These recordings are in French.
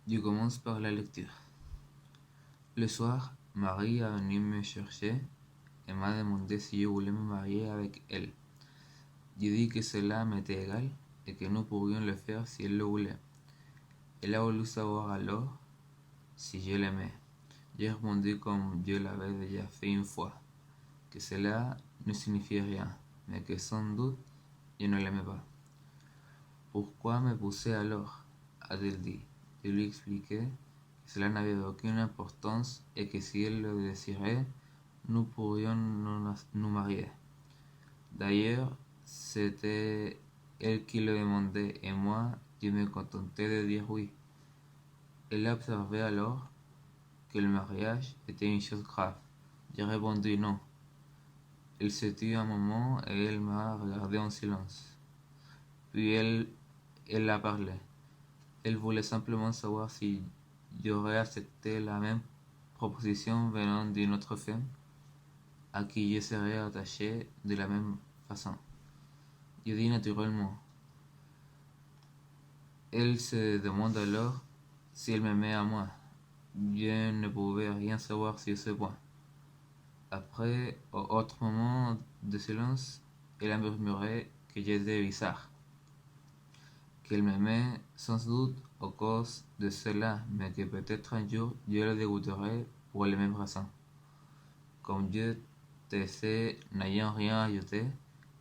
Je commence par la lecture. Le soir, Marie est venue me chercher et m'a demandé si je voulais me marier avec elle. Je dis que cela m'était égal et que nous pourrions le faire si elle le voulait. Elle a voulu savoir alors si je l'aimais. J'ai répondu comme je l'avais déjà fait une fois, que cela ne signifiait rien, mais que sans doute je ne l'aimais pas. Pourquoi me pousser alors? A-t-elle dit. Je lui expliquai que cela n'avait aucune importance et que si elle le désirait, nous pourrions nous marier. D'ailleurs, c'était elle qui le demandait et moi, je me contentais de dire oui. Elle a observé alors que le mariage était une chose grave. J'ai répondu non. Elle se tut un moment et elle m'a regardé en silence. Puis elle a parlé. Elle voulait simplement savoir si j'aurais accepté la même proposition venant d'une autre femme à qui je serais attaché de la même façon. Je dis naturellement. Elle se demande alors si elle m'aimait à moi. Je ne pouvais rien savoir sur ce point. Après, au autre moment de silence, elle a murmuré que j'étais bizarre, qu'elle m'aimait sans doute à cause de cela, mais que peut-être un jour je la dégoûterais pour les mêmes raisons. Comme je taisais, n'ayant rien ajouté,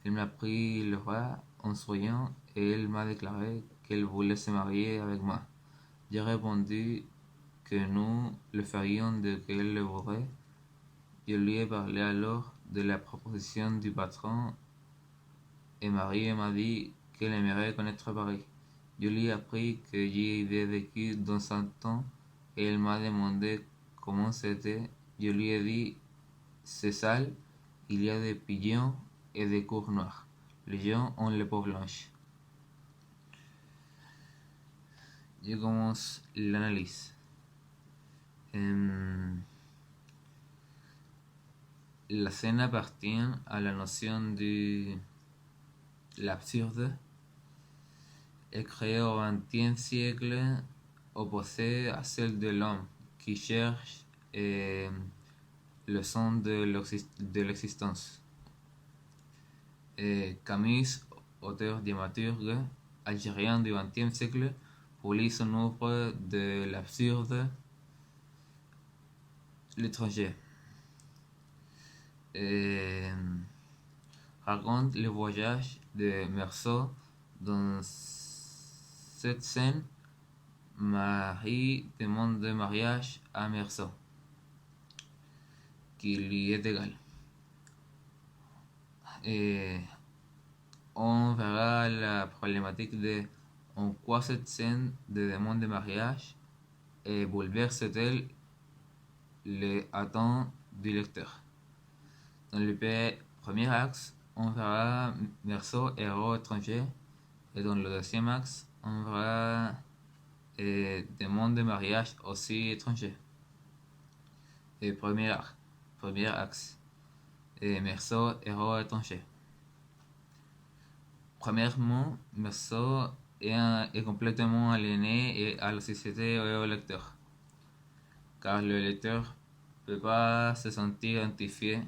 elle m'a pris le bras en souriant et elle m'a déclaré qu'elle voulait se marier avec moi. J'ai répondu que nous le ferions dès qu'elle le voudrait. Je lui ai parlé alors de la proposition du patron et Marie m'a dit qu'elle aimerait connaître Paris. Je lui ai appris que j'y avais vécu dans un temps et elle m'a demandé comment c'était. Je lui ai dit c'est sale, il y a des pigeons et des cours noirs. Les gens ont les peaux blanches. Je commence l'analyse. La scène appartient à la notion de l'absurde, est créée au XXe siècle, opposée à celle de l'homme qui cherche le sens de l'existence. Camus, auteur dramaturge algérien du XXe siècle, publie son œuvre de l'absurde, l'étranger. Raconte le voyage de Meursault. Dans cette scène, Marie demande de mariage à Meursault, qui lui est égal. Et on verra la problématique de en quoi cette scène de demande de mariage bouleverse-t-elle les attentes du lecteur. Dans le premier axe, on verra Meursault, héros étranger, et dans le deuxième axe, on verra demande de mariage aussi étranger. Et premier axe, Meursault, héros étranger. Premièrement, Meursault est complètement aliéné à la société et au lecteur, car le lecteur ne peut pas se sentir identifié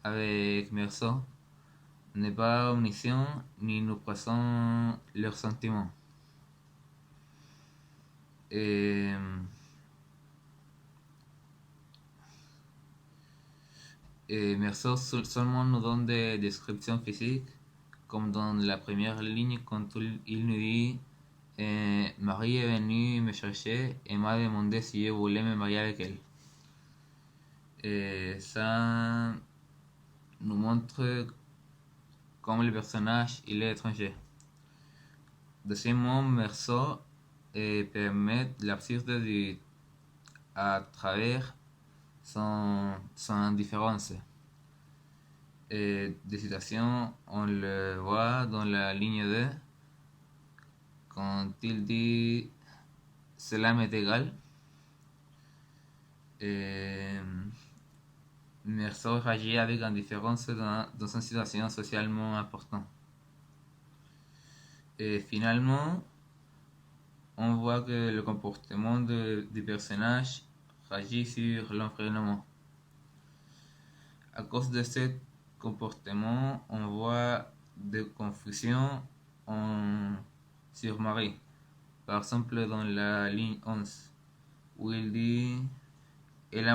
avec Meursault, n'est pas omniscient ni nous présente leurs sentiments. Meursault seulement nous donne des descriptions physiques, comme dans la première ligne quand il nous dit Marie est venue me chercher et m'a demandé si je voulais me marier avec elle. Ça nous montre comment le personnage il est étranger. Deuxièmement, Meursault permet l'absurde à travers son indifférence. Des citations, on le voit dans la ligne 2 quand il dit cela m'est égal. Meursault réagit avec indifférence dans une situation socialement importante. Et finalement, on voit que le comportement du personnage agit sur l'environnement. À cause de ce comportement, on voit des confusions sur Marie. Par exemple, dans la ligne 11, où il dit elle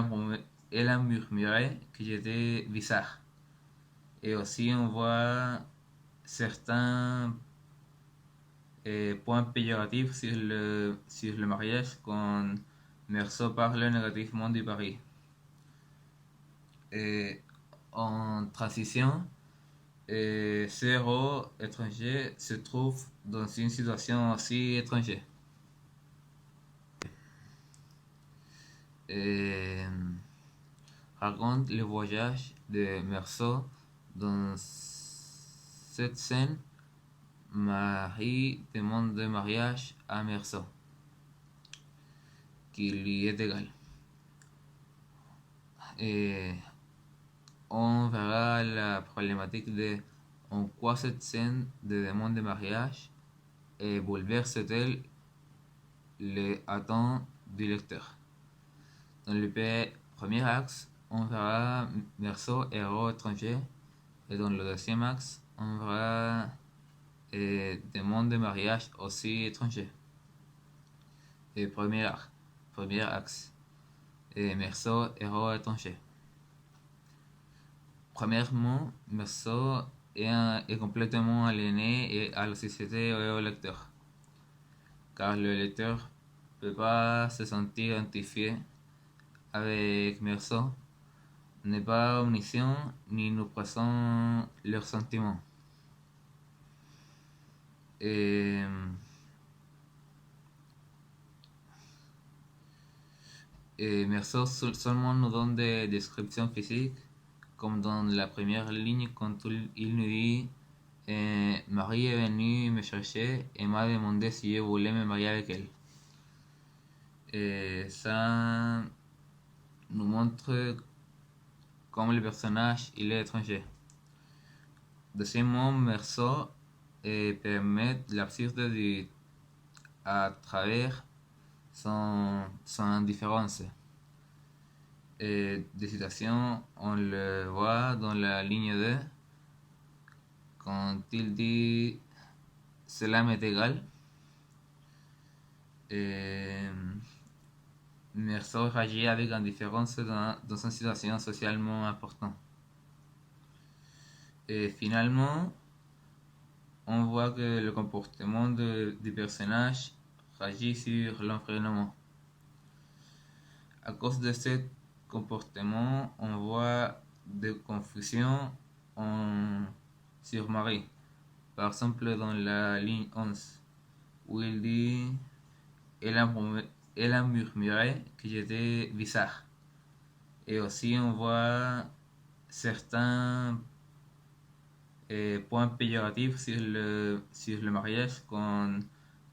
a murmuré que j'étais bizarre. Et aussi, on voit certains points péjoratifs sur le mariage quand Meursault parle négativement du Paris. Et en transition, ce héros étranger se trouve dans une situation aussi étrangère. Et raconte le voyage de Meursault. Dans cette scène, Marie demande de mariage à Meursault, qui lui est égal. Et on verra la problématique de en quoi cette scène de demande de mariage bouleverse-t-elle les attentes du lecteur. Dans le premier axe, on verra Meursault, héros étranger, et dans le deuxième axe, on verra demande de mariage aussi étranger. Et premier axe, Meursault, héros étranger. Premièrement, Meursault est complètement aliéné à la société et au lecteur, car le lecteur ne peut pas se sentir identifié avec Meursault, n'est pas omniscient ni nous présente leurs sentiments. Et Meursault seulement nous donne des descriptions physiques, comme dans la première ligne quand il nous dit Marie est venue me chercher et m'a demandé si je voulais me marier avec elle. Et ça nous montre comment le personnage il est étranger. Deuxièmement, Meursault permet l'absurde à travers son indifférence. Et des citations, on le voit dans la ligne 2, quand il dit cela m'est égal. Meursault réagit avec indifférence dans une situation socialement importante. Et finalement, on voit que le comportement du personnage agit sur l'environnement. À cause de ce comportement, on voit des confusions sur Marie. Par exemple, dans la ligne 11, où il dit elle a murmuré que j'étais bizarre. Et aussi, on voit certains points péjoratifs sur le mariage quand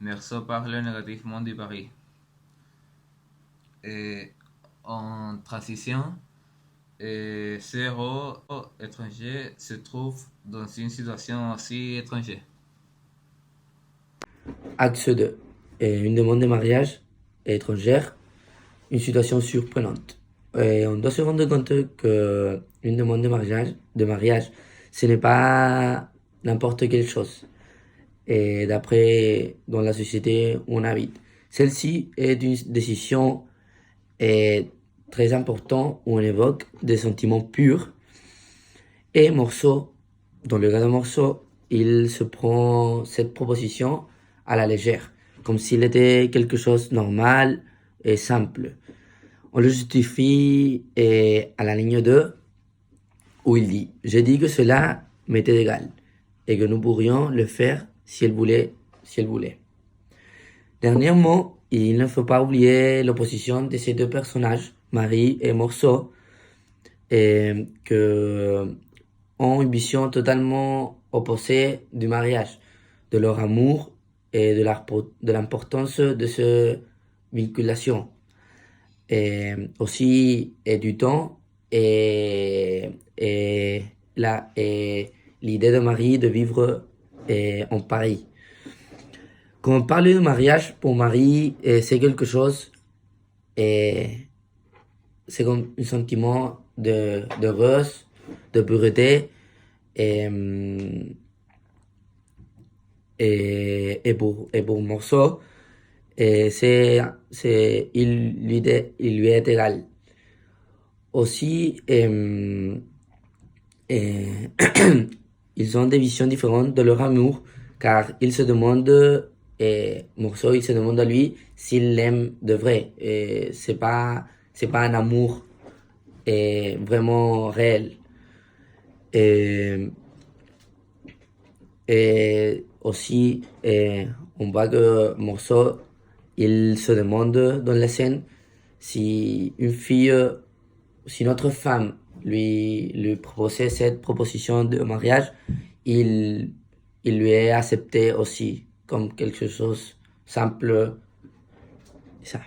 Meursault parle négativement du Paris. Et en transition, ce héros étranger se trouve dans une situation aussi étrangère. Axe 2. Une demande de mariage étrangère, une situation surprenante. On doit se rendre compte qu'une demande de mariage, ce n'est pas n'importe quelle chose. Et d'après dans la société où on habite, celle-ci est une décision très importante où on évoque des sentiments purs. Et Meursault, dans le cas de Meursault, il se prend cette proposition à la légère, comme s'il était quelque chose de normal et simple. On le justifie à la ligne 2, où il dit « J'ai dit que cela m'était égal, et que nous pourrions le faire si elle voulait. Dernièrement, il ne faut pas oublier l'opposition de ces deux personnages, Marie et Meursault, que ont une vision totalement opposée du mariage, de leur amour et de l'importance de cette vinculation. Et aussi du temps et l'idée de Marie de vivre en Paris. Quand on parle de mariage, pour Marie, c'est quelque chose, et c'est comme un sentiment de rose, de pureté, et, et pour Morceau, et il lui est égal. Aussi, et ils ont des visions différentes de leur amour, car ils se demandent, et Morceau, il se demande à lui s'il l'aime de vrai. Et c'est pas un amour vraiment réel. Et, et aussi, on voit que Morceau, il se demande dans la scène si une fille, si notre femme lui proposait cette proposition de mariage, il, il lui est accepté aussi comme quelque chose simple. Ça.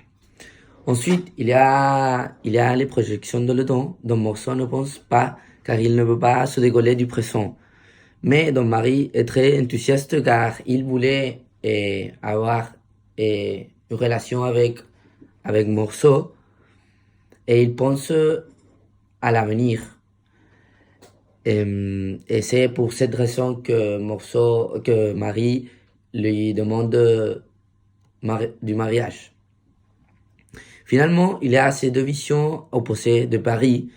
Ensuite, il y a les projections de le temps, dont Morceau ne pense pas, car il ne veut pas se décoller du présent. Mais Don Marie est très enthousiaste car il voulait avoir une relation avec Morceau et il pense à l'avenir. Et c'est pour cette raison que Marie lui demande du mariage. Finalement, il y a ces deux visions opposées de Paris,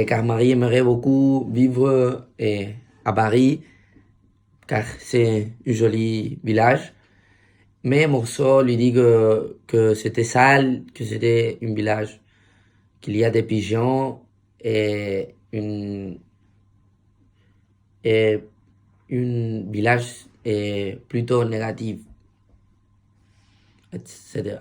car Marie aimerait beaucoup vivre à Paris, car c'est un joli village. Mais Morceau lui dit que c'était sale, que c'était un village, qu'il y a des pigeons et et un village plutôt négatif, etc.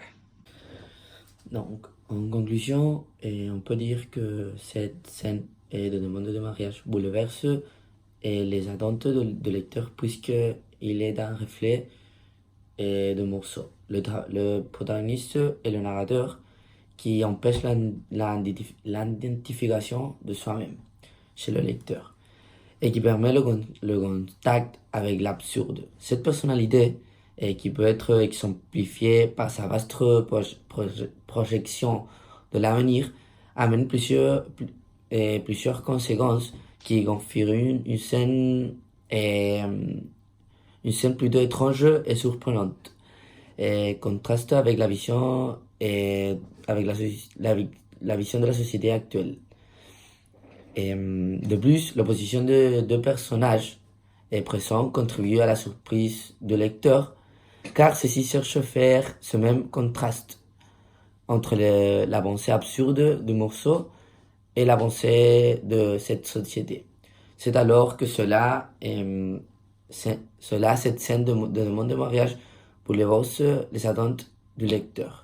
Donc, en conclusion, on peut dire que cette scène de demande de mariage bouleverse les attentes de lecteur puisqu'il est un reflet de Morceau. Le protagoniste est le narrateur qui empêche l'identification de soi-même chez le lecteur et qui permet le contact avec l'absurde. Cette personnalité, qui peut être exemplifiée par sa vaste projection de l'avenir, amène plusieurs conséquences qui confirment une scène plutôt étrange et surprenante, et contraste avec la vision, avec la vision de la société actuelle. De plus, l'opposition de deux personnages présents contribue à la surprise du lecteur, car ceux-ci cherchent à faire ce même contraste entre l'avancée absurde du morceau et l'avancée de cette société. C'est alors que cette scène de demande de mariage bouleverse les attentes du lecteur.